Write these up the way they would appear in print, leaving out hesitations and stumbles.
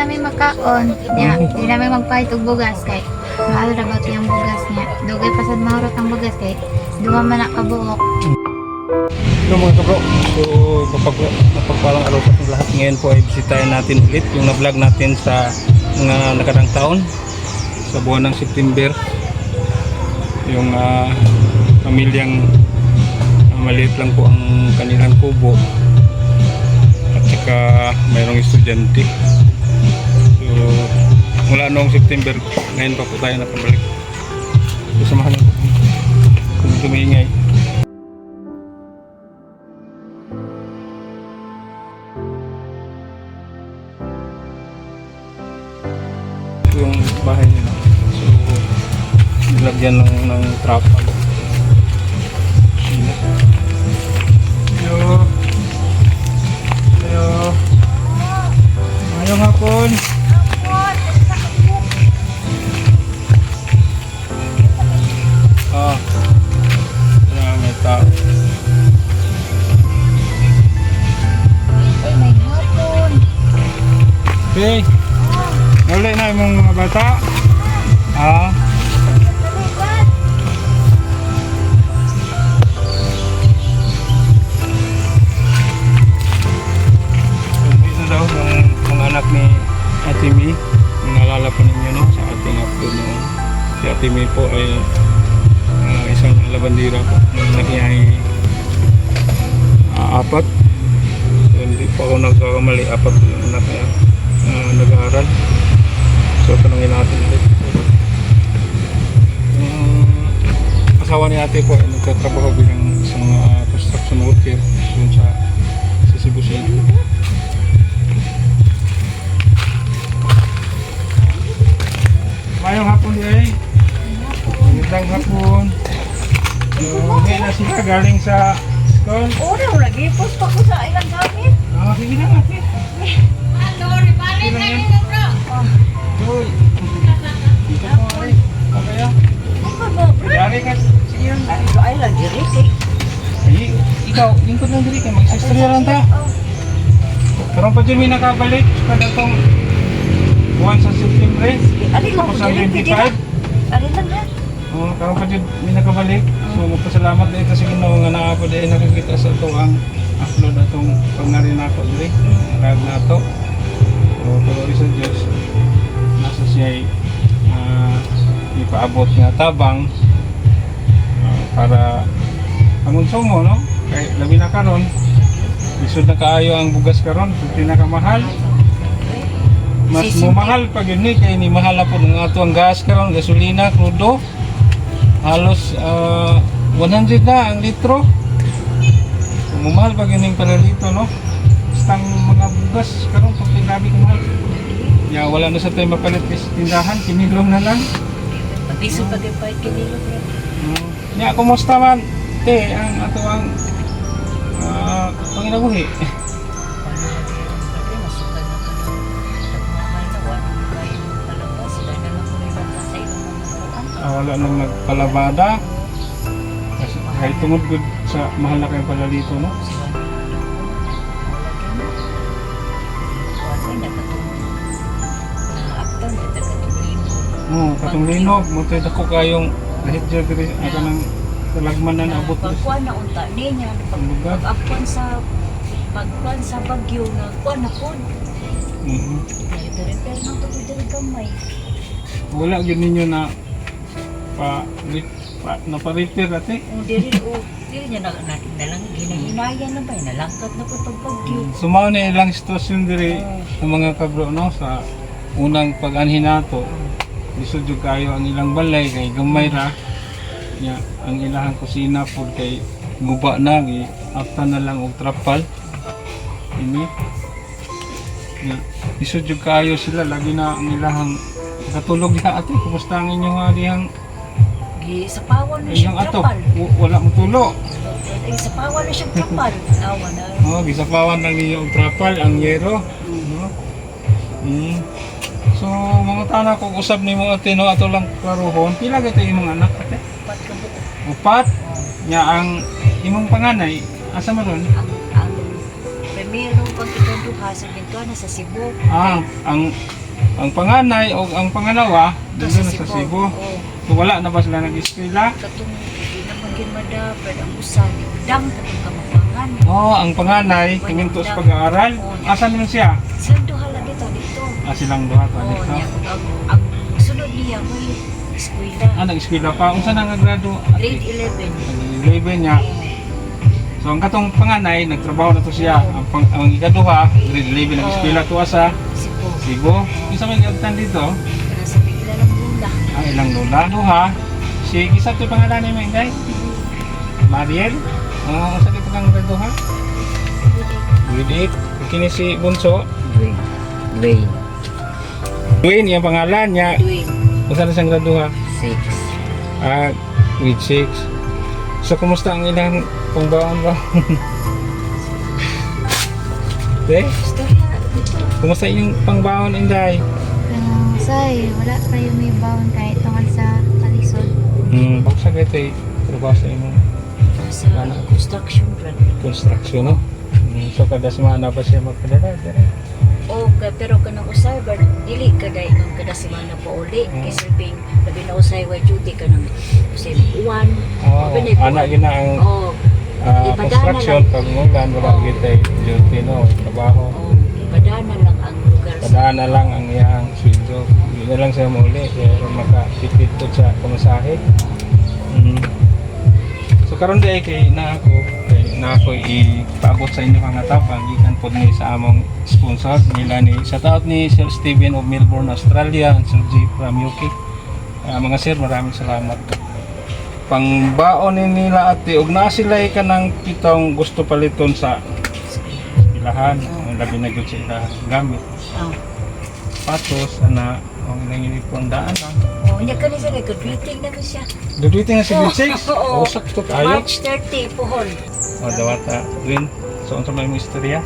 namin makaon. Di namin magpahit og bugas kay mahal ra ba yung bugas niya. Dugay pasad mahurot ang bugas kay duha man na kabuok. Hello mga kabro, so mapagpalang araw sa ating lahat. Ngayon po ay bisitahin natin ulit yung na-vlog natin sa mga nakarang taon sa buwan ng September. Yung pamilyang maliit lang po ang kanilang kubo at saka mayroong estudyante. So mula noong September, ngayon pa po tayo nakabalik. So samahan natin kung tumiingay. Yung bahay nila, so nilagyan ng trapa. Hello, hello, ngayong hapon. May tao. Ay, may hapon. Okay. Wala na yung mga bata. Dito daw yung mga anak ni Ate Mi. Kung naalala po ninyo, no, sa ating upload noon. Si Ate Mi po ay isang labandira po. Nung nakihay apat. So, hindi po ako nagkakamali. Apat yung anak niya nag-aaral. So tanongin natin ulit. Yung asawa ni ate po ay nagtatrabaho bilang isang construction worker dun sa Cebu City. Mayong hapon eh. Magandang hapon. Ngayon na sila galing sa school. Una, nag-ipos pa ko sa ilang gamit. Sige na ate. Balik na dito, bro. Uy. Dito po ay. Okay ah. Ano ba, bro? Dari ka. Sige lang. Ay, lang, dirik eh. Ay, ikaw, lingkod lang diri kay mag-sisterya lang ta. Karon pa dyan may nakabalik kada tong buwan sa September. Ano lang, Sa dirik, 25. Ano lang yan? Karon pa dyan may nakabalik. So magpasalamat dito sa Ginoo nga naa po dahil nakakita sa to ang upload atong pangarin nako diri. Rag nato. So pero sa Dios nasa siya ipaabot nga tabang para ang konsumo, no? Kay labi na karon isod na kaayo ang bugas karon, pinakamahal. Mas mahal pag yun ni kay ni mahal po ng ato ang gas karon, gasolina, krudo. Halos 100 na ang litro. Mumahal pag yun yung palalito, no? Basta mga bugas karon pag grabe kumahal. Ya wala na sa tayo mapalit sa tindahan, kinilong na lang. Piso pa din pa kinilo, bro. Ya, kumusta man? Te, ang ato ang panginabuhi. Wala nang nagpalabada. Kasi kahit tungod good sa mahal na kayong palalito, no? Katong linog, mutay dako kayong lahit dyan diri aka ng talagman na naabot diri. Pagkuhan na unta niya, Lugar. pagkuhan sa bagyo na kuhan na po. Repair na ito dito gamay. Wala gyud ninyo na pa-repair ate. Dili niya nalang ginahinayan na ba, nalangkat na po pag bagyo. Sumao na ilang sitwasyon diri ang mga kabro, no, sa unang pag-anhin nato. Lisod jud kayo ang ilang balay kay gamay ra. Ya, ang ilahang kusina pod kay guba na gi afta na lang og trapal. Ini. Ya, lisod jud kayo sila lagi na ang ilahang katulog diha ate. Kumusta ang inyong dihang Gisapawan na siya inyong ato? trapal. Wala mo tulo. Gisapawan na siya trapal. Awan na. Gisapawan lang ninyo og trapal ang yero. No? So mga tanak kung usab nimo ate, no, ato lang karuhon. Pila gyud imong anak ate? Pat ka buo. Upat. Nya ang imong panganay asa man ron? Ang primero pag ikaw duha sa bintuan na sa Cebu. Ang ang panganay o ang pangalawa doon na sa Cebu. Oo. So, wala na ba sila nag-eskwela? Katong di naman ginmadapad ang usa dam katong kamapangan. Oh, ang panganay tuminto sa pag-aaral. Asan naman siya? Sa duhala dito. Silang duha pa Oo, dito. niya ang sunod niya may eskwela. Nag-eskwela pa. Unsa na nga grado? Grade 11. 11 niya. So ang katong panganay nagtrabaho na to siya. Ang ikaduha, grade 11 nag-eskwela to sa Sipo. Cebu. Isa may gabtan dito. Para sa bigla lang bunda. Ilang lola. Duha. Si isa to pangalan ni mo inday. Mariel. Unsa dito kang grado ha? Grade 8. Kini si Bunso. Dwayne. Dwayne yung pangalan niya. Dwayne. Unsa na siyang grado ha? 6. Grade 6. So, kumusta ang ilang pangbaon ba? Istorya dito. Kumusta yung pangbaon, Inday? Say, wala kayo may baon kahit tungkol sa kalisod. Baksa kayo ito trabaho sa inyong Sa construction brand. construction, no? So, kada semana ba siya magpadala? O pero kanang usay ba dili kada ingon kada semana pa uli kay silbing labi na usay wa duty kanang usay uwan. Anak gina ang Oh, construction pag mulan wala kita duty, no? Trabaho. padana lang ang lugar sa Padaan na lang ang iyang sweldo. Yun na lang siya muli pero makatipid to sa pamasahe. So karon day kay na ako ipaabot sa inyo ang atapang ikan pod ni sa among sponsor nila ni sa taot ni Sir Steven of Melbourne, Australia, and Sir G from UK. Mga sir, maraming salamat. Pangbaon ni nila ate ug na sila kanang kitong gusto paliton sa ilahan, ang labi na gyud sila gamit. Patos ana ang nangilipon daan na. Oh, nya kani sa graduating na siya. Graduating na si grade 6. Oo. Sakto kayo. March 30 pohon. Dawata Green. So unsa may istorya?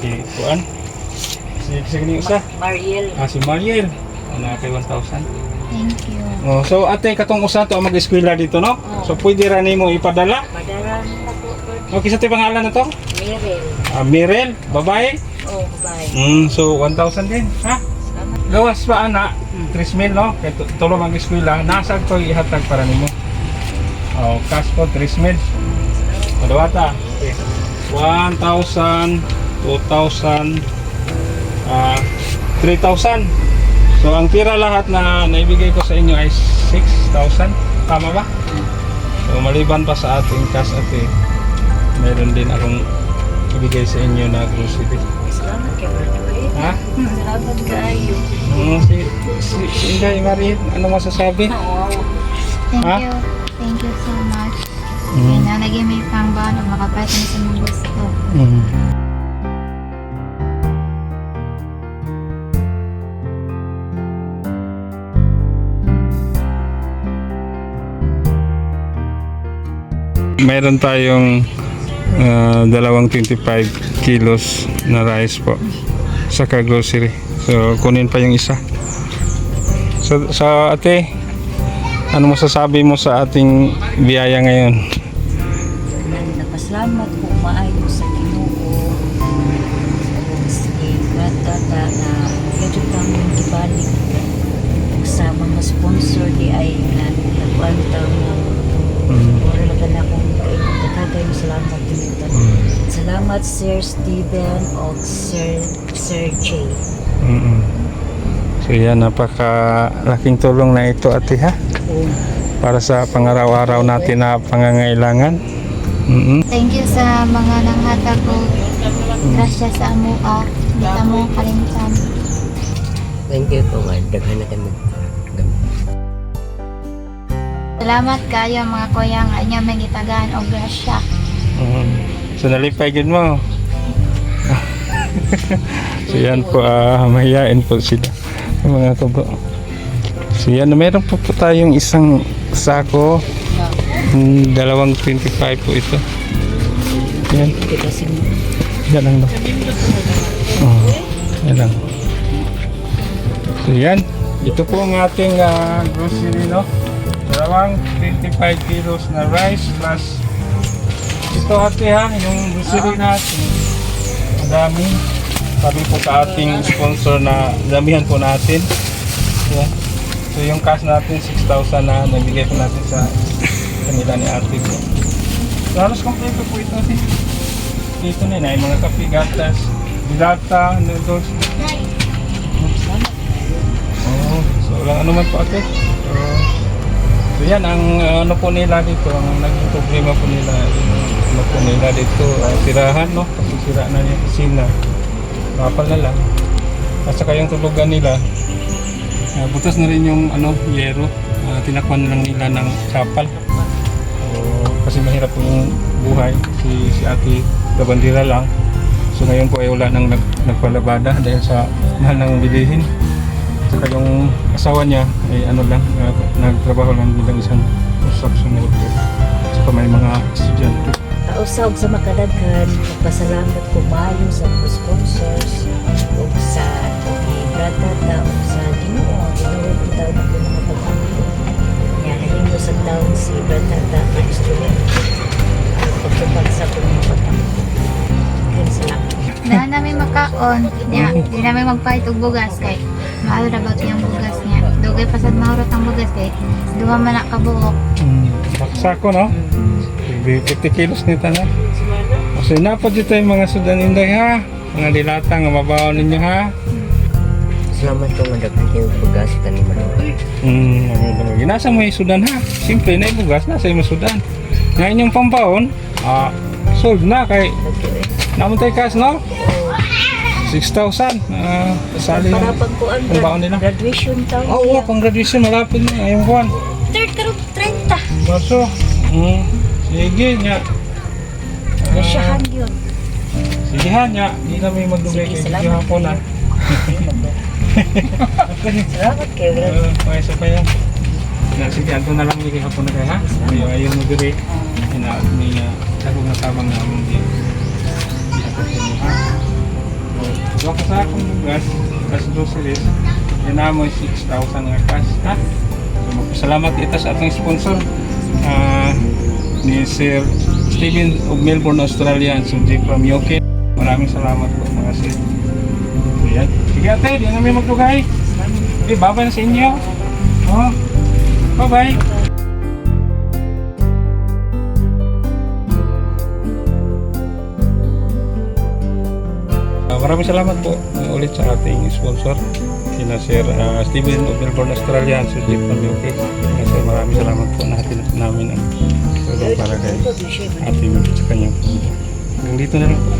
Si Juan. Si ni usa. Mariel. Si Mariel. Ana kay 1,000. Thank you. So ate katong usa to ang mag-eskwela dito, no? So pwede ra nimo ipadala. Padala na po. Okay, sa pangalan na to? Mirel. Mirel, babae. Oh, bye. So 1,000 din, ha? Gawas pa ana, 3,000, no? Kay tulo mag-eskwela, nasag ko ihatag para nimo. Cash po 3,000. Madawata. 1,000, 2,000, 3,000. So ang tira lahat na naibigay ko sa inyo ay 6,000. Tama ba? So maliban pa sa ating cash ate, meron din akong ibigay sa inyo na grocery. Salamat kay Brother. Ha? Salamat kayo. Si Inday Marie, ano masasabi? Thank Ha? you. Thank you so much. Kaya na lagi may pangbaon o makapait na sa mga gusto. Meron tayong dalawang 25 kilos na rice po saka grocery. So kunin pa yung isa. So sa ate, ano masasabi mo sa ating biyaya ngayon? Napasalamat po maayo sa Ginoo. Sige, gratata na medyo kami gibalik sa mga sponsor di ay nagkuanta mo. Wala lang na akong kakagay mo salamat dito. Salamat Sir Steven o Sir J. So yan, napakalaking tulong na ito ate, ha? Para sa pangaraw-araw natin na pangangailangan. Thank you sa mga nanghatag ko. Grasya sa amo ka. Hindi ka mo kalimtan. Thank you po nga. Daghan na kami. Salamat kayo mga kuya nga inyo may gitagaan o grasya. So nalipay yun mo. So yan po, mahihain po sila mga kabo. So yan, meron po tayong isang sako, dalawang 25 po ito. Yan. Yan lang daw. Yan lang. So yan, ito po ang ating grocery, no? Dalawang 25 kilos na rice plus ito ate, ha, yung grocery natin. Madami. sabi po sa ating sponsor na damihan po natin. Yan. So yung cash natin 6,000 na nabigay po natin sa kanila ni ate po. So halos kompleto po ito ate. Dito na yun, mga kape, gatas, dilata, noodles. Oh, so walang ano man po ate. So yan ang ano po nila dito, ang naging problema po nila, yung ano po nila dito, tirahan no, kasi sira na yung kusina. Kapal na lang. At saka yung tulugan nila, butas na rin yung ano, yero. Tinakpan na lang nila ng kapal. Kasi mahirap po yung buhay. Si ate kabandira lang. So ngayon po ay wala nang nagpalabada dahil sa mahal ng bilihin. Saka yung asawa niya ay ano lang, nagtrabaho lang bilang isang construction worker. Saka may mga estudyante. Kausap sa makadaghan, nagpasalamat ko maayo sa mga sponsors o sa Bratata o sa Ginoo. Ginoo ko tayo na po mga pag-ampo. Nga, nahimo sa taon si Bratata na instrument. Pagtupag sa po mga pag-ampo. Kaya salamat. Na namin makaon, niya, di namin magpahit og bugas kay mahal ra ba yung bugas niya. Dugay pasad mahurot ang bugas kay duha man na kabuok. Sako no? 50 kilos nito na. Kasi napad dito yung mga sudan inday ha. Mga dilata nga mabaw ninyo ha. Salamat ko madaghan kayo bugas tani man. Nasa mo yung sudan ha. Simple na yung bugas, nasa yung sudan. Ngayon yung pampaon, sold na kay naman tayo cash no? 6,000. Kasali Para yung pagkuan pambaon nila. graduation taon. Oo, pang graduation malapit na. Ayun kuhan. Third karong 30. Baso. Sige nga. Nasyahan yun. Sige ha nga. Hindi na may magdugay Sige, kay salamat. Diyo hapon ha. Salamat kayo. Brad. Okay, sa pa yan. Sige, anto na lang bigay hapon na kayo ha. Ayaw mo diri. May sagong na tabang namin din. Hindi ako sa inyo ha. So, ako sa akong bugas, cash groceries, yan na mo 6,000 nga cash ha. So, magpasalamat ito sa ating sponsor. Ni Sir Steven of Melbourne, Australia and Suji from UK. Maraming salamat po mga sir. So, yan. Sige ate, di na may magdugay. Okay, bye-bye na sa inyo. Oh, bye-bye. Maraming salamat po ulit sa ating sponsor, sina Sir Steven of Melbourne, Australia and Suji from UK. Sir, maraming salamat po, natin namin ang tulong para kay ating sa kanyang pamilya. Hanggang dito na lang po.